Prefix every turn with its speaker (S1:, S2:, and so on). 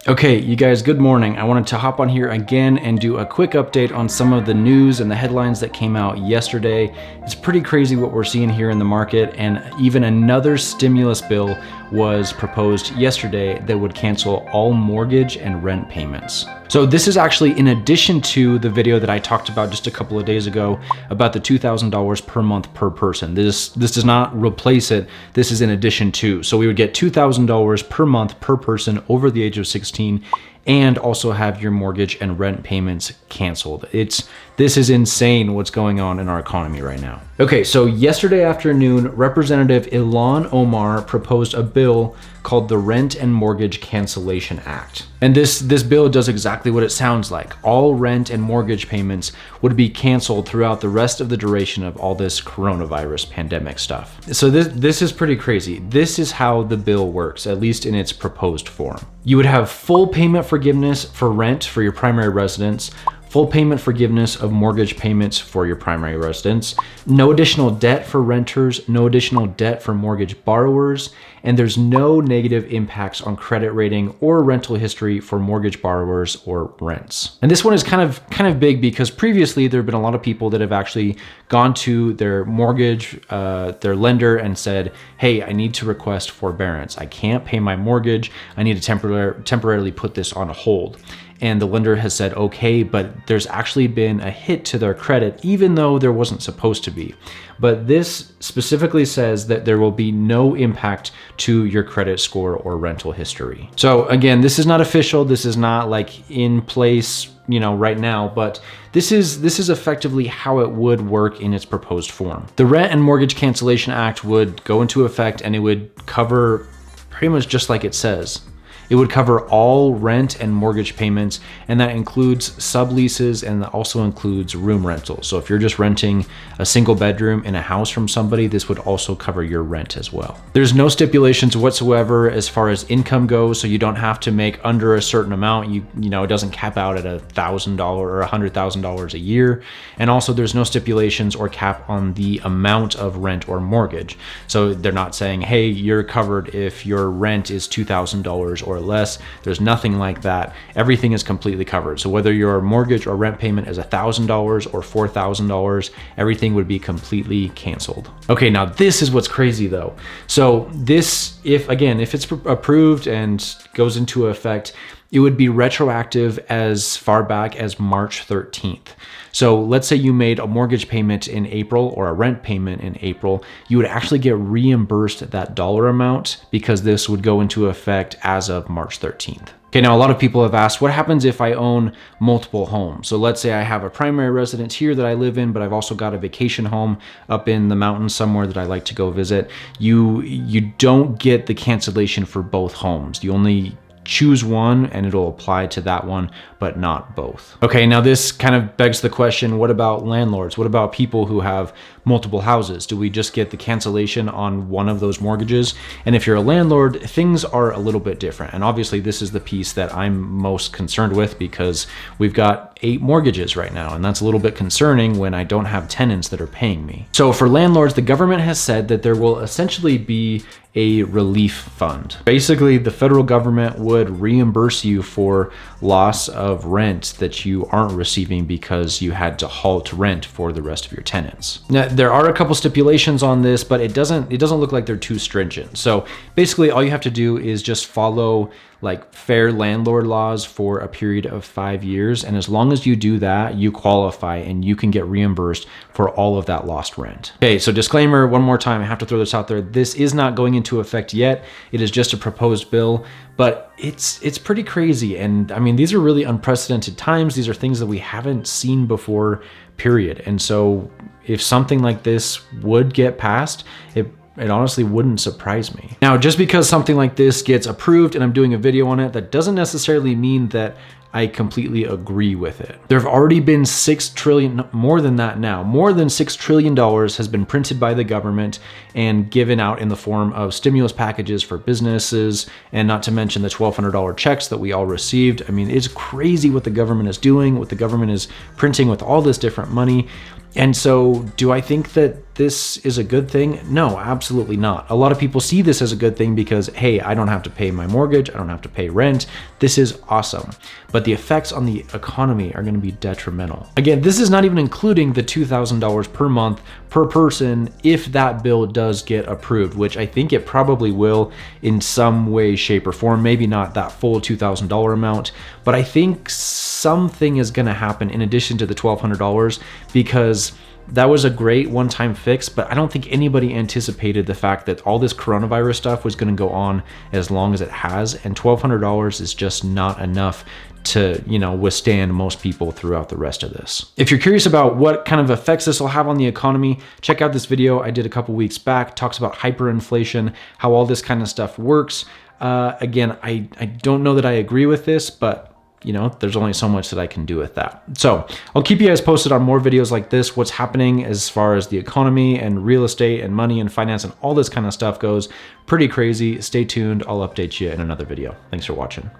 S1: Okay, you guys, good morning. I wanted to hop on here again and do a quick update on some of the news and the headlines that came out yesterday. It's pretty crazy what we're seeing here in the market, and even another stimulus bill was proposed yesterday that would cancel all mortgage and rent payments. So this is actually in addition to the video that I talked about just a couple of days ago about the $2,000 per month per person. This does not replace it. This is in addition to. So we would get $2,000 per month per person over the age of 16 and also have your mortgage and rent payments canceled. This is insane what's going on in our economy right now. Okay, so yesterday afternoon, Representative Ilhan Omar proposed a bill called the Rent and Mortgage Cancellation Act. And this bill does exactly what it sounds like. All rent and mortgage payments would be canceled throughout the rest of the duration of all this coronavirus pandemic stuff. So this is pretty crazy. This is how the bill works, at least in its proposed form. You would have full payment forgiveness for rent for your primary residence, full payment forgiveness of mortgage payments for your primary residence, no additional debt for renters, no additional debt for mortgage borrowers, and there's no negative impacts on credit rating or rental history for mortgage borrowers or rents. And this one is kind of big because previously there have been a lot of people that have actually gone to their mortgage, their lender, and said, hey, I need to request forbearance. I can't pay my mortgage. I need to temporarily put this on hold. And the lender has said, okay, but there's actually been a hit to their credit, even though there wasn't supposed to be. But this specifically says that there will be no impact to your credit score or rental history. So again, this is not official. This is not like in place, right now, but this is effectively how it would work in its proposed form. The Rent and Mortgage Cancellation Act would go into effect and it would cover pretty much just like it says. It would cover all rent and mortgage payments, and that includes subleases and also includes room rentals. So if you're just renting a single bedroom in a house from somebody, this would also cover your rent as well. There's no stipulations whatsoever as far as income goes, so you don't have to make under a certain amount. It doesn't cap out at $1,000 or $100,000 a year. And also there's no stipulations or cap on the amount of rent or mortgage. So they're not saying, hey, you're covered if your rent is $2,000 or less. There's nothing like that. Everything is completely covered. So whether your mortgage or rent payment is $1,000 or $4,000, everything would be completely canceled. Okay, now this is what's crazy though. So this, if it's approved and goes into effect, it would be retroactive as far back as March 13th. So let's say you made a mortgage payment in April or a rent payment in April, you would actually get reimbursed that dollar amount because this would go into effect as of March 13th. Okay, now a lot of people have asked, what happens if I own multiple homes? So let's say I have a primary residence here that I live in, but I've also got a vacation home up in the mountains somewhere that I like to go visit. You don't get the cancellation for both homes. You only choose one and it'll apply to that one, but not both. Okay, now this kind of begs the question, what about landlords? What about people who have multiple houses? Do we just get the cancellation on one of those mortgages? And if you're a landlord, things are a little bit different. And obviously this is the piece that I'm most concerned with because we've got 8 mortgages right now. And that's a little bit concerning when I don't have tenants that are paying me. So for landlords, the government has said that there will essentially be a relief fund. Basically, the federal government would reimburse you for loss of rent that you aren't receiving because you had to halt rent for the rest of your tenants. Now, there are a couple stipulations on this, but it doesn't look like they're too stringent. So basically, all you have to do is just follow like fair landlord laws for a period of 5 years. And as long as you do that, you qualify and you can get reimbursed for all of that lost rent. Okay, so disclaimer one more time, I have to throw this out there. This is not going into effect yet. It is just a proposed bill, but it's pretty crazy. And I mean, these are really unprecedented times. These are things that we haven't seen before, period. And so if something like this would get passed, it honestly wouldn't surprise me. Now, just because something like this gets approved and I'm doing a video on it, that doesn't necessarily mean that I completely agree with it. There have already been $6 trillion, more than that now, more than $6 trillion has been printed by the government and given out in the form of stimulus packages for businesses, and not to mention the $1,200 checks that we all received. I mean, it's crazy what the government is doing, what the government is printing with all this different money. And so do I think that this is a good thing? No, absolutely not. A lot of people see this as a good thing because, hey, I don't have to pay my mortgage, I don't have to pay rent. This is awesome. But the effects on the economy are going to be detrimental. Again, this is not even including the $2,000 per month per person if that bill does get approved, which I think it probably will in some way, shape, or form. Maybe not that full $2,000 amount, but I think something is going to happen in addition to the $1,200, because that was a great one-time fix, but I don't think anybody anticipated the fact that all this coronavirus stuff was going to go on as long as it has, and $1,200 is just not enough to, withstand most people throughout the rest of this. If you're curious about what kind of effects this will have on the economy, check out this video I did a couple weeks back. Talks about hyperinflation, how all this kind of stuff works. Again, I don't know that I agree with this, but there's only so much that I can do with that. So I'll keep you guys posted on more videos like this, what's happening as far as the economy and real estate and money and finance and all this kind of stuff goes. Pretty crazy. Stay tuned. I'll update you in another video. Thanks for watching.